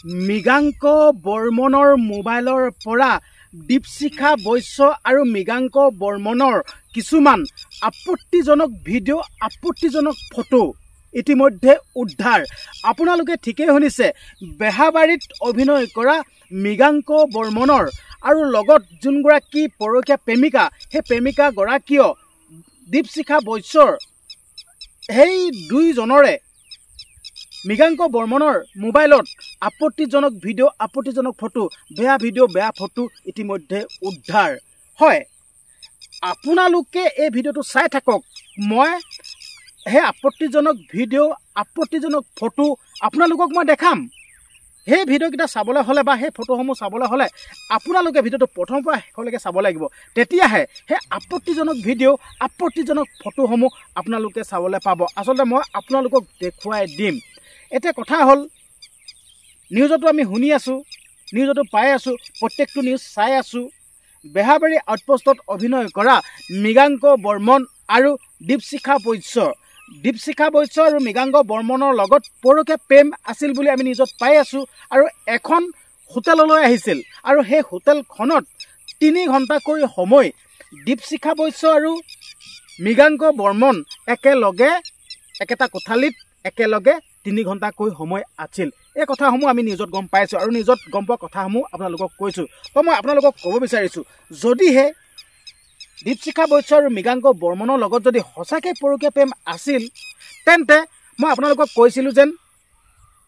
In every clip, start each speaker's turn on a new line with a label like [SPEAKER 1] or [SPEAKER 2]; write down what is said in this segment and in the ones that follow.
[SPEAKER 1] মৃগাংক বৰ্মনৰ মোবাইলৰ পৰা দীপশিখা বৈশ্য আৰু মৃগাংক বৰ্মনৰ কিছুমান আপত্তিজনক ভিডিঅ' আপত্তিজনক ফটো ইতিমধ্যে উদ্ধাৰ। আপোনালোকে ঠিকেই শুনিছে, বেহাবাৰীত অভিনয় কৰা মৃগাংক বৰ্মনৰ আৰু লগত যোনগৰাকী পৰকীয়া প্ৰেমিকা, সেই প্ৰেমিকাগৰাকীয় দীপশিখা বৈশ্যৰ, সেই দুইজনৰে মৃগাংক বৰ্মনৰ মোবাইলত আপত্তিজনক ভিডিঅ' আপত্তিজনক ফটো, বেয়া ভিডিঅ' বেয়া ফটো ইতিমধ্যে উদ্ধাৰ হয়। আপোনালোকে এই ভিডিঅ'টো চাই থাকক। মই সেই আপত্তিজনক ভিডিঅ' আপত্তিজনক ফটো আপোনালোকক মই দেখাম। সেই ভিডিঅ'কেইটা চাবলৈ হ'লে বা সেই ফটোসমূহ চাবলৈ হ'লে আপোনালোকে ভিডিঅ'টো প্ৰথমৰ পৰা শেষলৈকে চাব লাগিব। তেতিয়াহে সেই আপত্তিজনক ভিডিঅ' আপত্তিজনক ফটোসমূহ আপোনালোকে চাবলৈ পাব। আচলতে মই আপোনালোকক দেখুৱাই দিম। এতিয়া কথা হ'ল, নিউজতো আমি শুনি আছোঁ, নিউজতো পাই আছোঁ, প্ৰত্যেকটো নিউজ চাই আছোঁ। বেহাবাৰী আউটপোষ্টত অভিনয় কৰা মৃগাংক বৰ্মন আৰু দীপশিখা বৈশ্য আৰু মৃগাংক বৰ্মনৰ লগত পৰকীয়া প্ৰেম আছিল বুলি আমি নিউজত পাই আছোঁ। আৰু এখন হোটেললৈ আহিছিল আৰু সেই হোটেলখনত 3 ঘণ্টাকৈ সময় দীপশিখা বৈশ্য আৰু মৃগাংক বৰ্মন একেলগে একেটা কোঠালিত একেলগে 3 ঘণ্টাকৈ সময় আছিল। এই কথাসমূহ আমি নিউজত গম পাইছোঁ আৰু নিউজত গম পোৱা কথাসমূহ আপোনালোকক কৈছোঁ। তো মই আপোনালোকক ক'ব বিচাৰিছোঁ, যদিহে দীপশিখা বৈশ্য আৰু মৃগাংক বৰ্মনৰ লগত যদি সঁচাকৈ পৰকীয়া প্ৰেম আছিল, তেন্তে মই আপোনালোকক কৈছিলোঁ যেন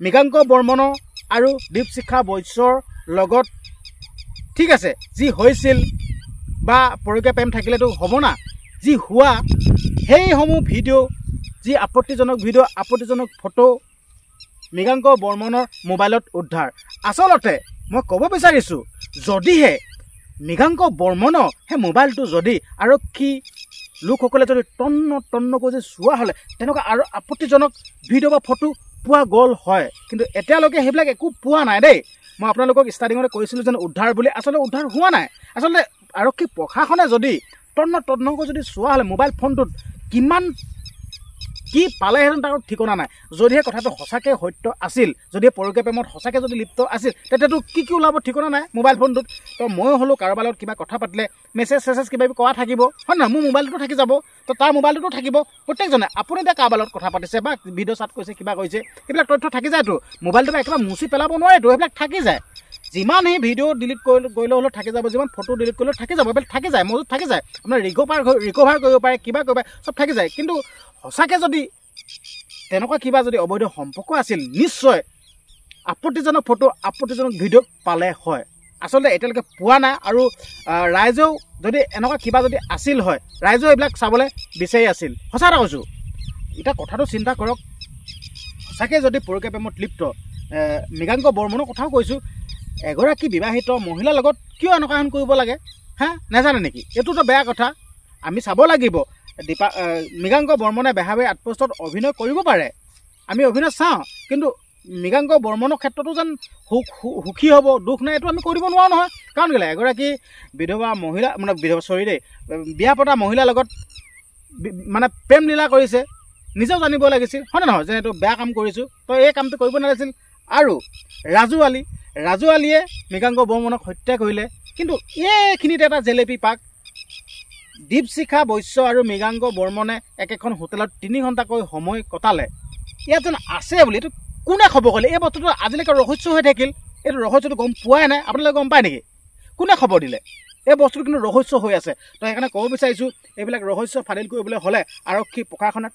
[SPEAKER 1] মৃগাংক বৰ্মনৰ আৰু দীপশিখা বৈশ্যৰ লগত ঠিক আছে যি হৈছিল বা পৰকীয়া প্ৰেম থাকিলেতো হ'ব না, যি হোৱা সেইসমূহ ভিডিঅ', যি আপত্তিজনক ভিডিঅ' আপত্তিজনক ফটো মৃগাংক বৰ্মনৰ মোবাইলত উদ্ধাৰ। আচলতে মই ক'ব বিচাৰিছোঁ, যদিহে মৃগাংক বৰ্মনৰ সেই মোবাইলটো যদি আৰক্ষী লোকসকলে যদি তন্নকৈ যদি চোৱা হ'লে তেনেকুৱা আৰু আপত্তিজনক ভিডিঅ' বা ফটো পোৱা গ'ল হয়। কিন্তু এতিয়ালৈকে সেইবিলাক একো পোৱা নাই দেই। মই আপোনালোকক ষ্টাৰ্টিঙতে কৈছিলোঁ যেন উদ্ধাৰ বুলি, আচলতে উদ্ধাৰ হোৱা নাই। আচলতে আৰক্ষী প্ৰশাসনে যদি তন্নকৈ যদি চোৱা হ'লে মোবাইল ফোনটোত কিমান কি পালেহেঁতেন তাৰ ঠিকনা নাই। যদিহে কথাটো সঁচাকৈ সত্য আছিল, যদিহে পৰকীয়া প্ৰেমত সঁচাকৈ যদি লিপ্ত আছিল, তেতিয়াতো কি ওলাব ঠিকনা নাই মোবাইল ফোনটোত। তো ময়ো হ'লেও কাৰোবাৰ লগত কিবা কথা পাতিলে মেছেজ কিবা কৰা থাকিব হয় নহয়, মোৰ মোবাইলটো থাকি যাব, তো তাৰ মোবাইলটোতো থাকিব। প্ৰত্যেকজনে আপুনি এতিয়া কাৰোবাৰ লগত কথা পাতিছে বা ভিডিঅ' চাট কৰিছে, কিবা কৰিছে, সেইবিলাক তথ্য থাকি যায়তো। মোবাইলটো একেবাৰে মুচি পেলাব নোৱাৰেতো, সেইবিলাক থাকি যায়। যিমান সেই ভিডিঅ' ডিলিট কৰিলে হ'লেও থাকি যাব, যিমান ফটো ডিলিট কৰিলেও থাকি যাব, এইবিলাক থাকি যায়, মজুত থাকি যায়। আপোনাৰ ৰিকভাৰ কৰিব পাৰে, কিবা কৰিব পাৰে, চব থাকি যায়। কিন্তু সঁচাকৈ যদি তেনেকুৱা কিবা যদি অবৈধ সম্পৰ্ক আছিল, নিশ্চয় আপত্তিজনক ফটো আপত্তিজনক ভিডিঅ' পালে হয়। আচলতে এতিয়ালৈকে পোৱা নাই। আৰু ৰাইজেও যদি এনেকুৱা কিবা যদি আছিল হয়, ৰাইজেও এইবিলাক চাবলৈ বিচাৰি আছিল। সঁচা কথা কৈছোঁ। এতিয়া কথাটো চিন্তা কৰক, সঁচাকৈ যদি পৰকীয়া প্ৰেমত লিপ্ত মৃগাংক বৰ্মনৰ কথাও কৈছোঁ, এগৰাকী বিবাহিত মহিলাৰ লগত কিয় এনেকুৱা এখন কৰিব লাগে হা, নাজানে নেকি? এইটোতো বেয়া কথা, আমি চাব লাগিব। মৃগাংক বৰ্মনে বেহাবাৰী আউটপোষ্টত অভিনয় কৰিব পাৰে, আমি অভিনয় চাওঁ, কিন্তু মৃগাংক বৰ্মনৰ ক্ষেত্ৰতো যেন সুখী হ'ব, দুখ নাই, এইটো আমি কৰিব নোৱাৰোঁ নহয়। কাৰণ কেলৈ এগৰাকী বিধৱা মহিলা বিয়া পতা মহিলাৰ লগত মানে প্ৰেম লীলা কৰিছে, নিজেও জানিব লাগিছিল হয় নে নহয়, যে এইটো বেয়া কাম কৰিছোঁ, তো এই কামটো কৰিব নালাগিছিল। আৰু ৰাজু আলীয়ে মৃগাংক বৰ্মনক হত্যা কৰিলে, কিন্তু এইখিনিতে এটা জেলেপি পাক। দীপশিখা বৈশ্য আৰু মৃগাংক বৰ্মনে একেখন হোটেলত 3 ঘণ্টাকৈ সময় কটালে। ইয়াত যেন আছে বুলি এইটো কোনে খবৰ কৰিলে? এই বস্তুটো আজিলৈকে ৰহস্য হৈ থাকিল, এইটো ৰহস্যটো গম পোৱাই নাই। আপোনালোকে গম পায় নেকি? কোনে খবৰ দিলে? এই বস্তুটো কিন্তু ৰহস্য হৈ আছে। তো সেইকাৰণে ক'ব বিচাৰিছোঁ, এইবিলাক ৰহস্য ফাদিল কৰিবলৈ হ'লে আৰক্ষী প্ৰশাসনে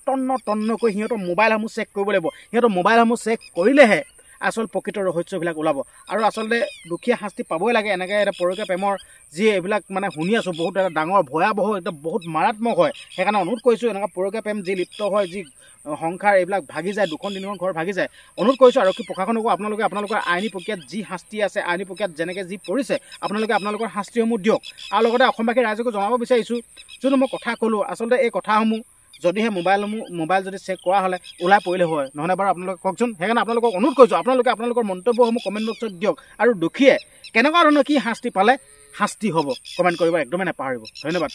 [SPEAKER 1] তন্নকৈ সিহঁতৰ মোবাইলসমূহ চেক কৰিব লাগিব। সিহঁতৰ মোবাইলসমূহ চেক কৰিলেহে আচল প্ৰকৃত ৰহস্যবিলাক ওলাব। আৰু আচলতে দুখীয়া শাস্তি পাবই লাগে। এনেকৈ এটা পৰকীয়া প্ৰেমৰ যি এইবিলাক মানে শুনি আছোঁ, বহুত এটা ডাঙৰ ভয়াৱহ, একদম বহুত মাৰাত্মক হয়। সেইকাৰণে অনুৰোধ কৰিছোঁ, এনেকুৱা পৰকীয়া প্ৰেম যি লিপ্ত হয়, যি সংসাৰ এইবিলাক ভাগি যায়, 2-3খন ঘৰ ভাগি যায়, অনুৰোধ কৰিছোঁ আৰক্ষী প্ৰশাসনকো আপোনালোকৰ আইনী প্ৰক্ৰিয়াত যি শাস্তি আছে, আইনী প্ৰক্ৰিয়াত যেনেকৈ যি পৰিছে, আপোনালোকৰ শাস্তিসমূহ দিয়ক। আৰু লগতে অসমবাসী ৰাইজকো জনাব বিচাৰিছোঁ, যোনটো মই কথা ক'লোঁ, আচলতে এই কথাসমূহ যদিহে মোবাইল যদি চেক কৰা হ'লে ওলাই পৰিলে হয়, নহ'লে বাৰু আপোনালোকে কওকচোন। সেইকাৰণে আপোনালোকক অনুৰোধ কৰিছোঁ, আপোনালোকৰ মন্তব্যসমূহ কমেণ্ট বক্সত দিয়ক। আৰু দুখীয়ে কেনেকুৱা ধৰণৰ কি শাস্তি পালে শাস্তি হ'ব কমেণ্ট কৰিব একদমেই নাপাহৰিব। ধন্যবাদ।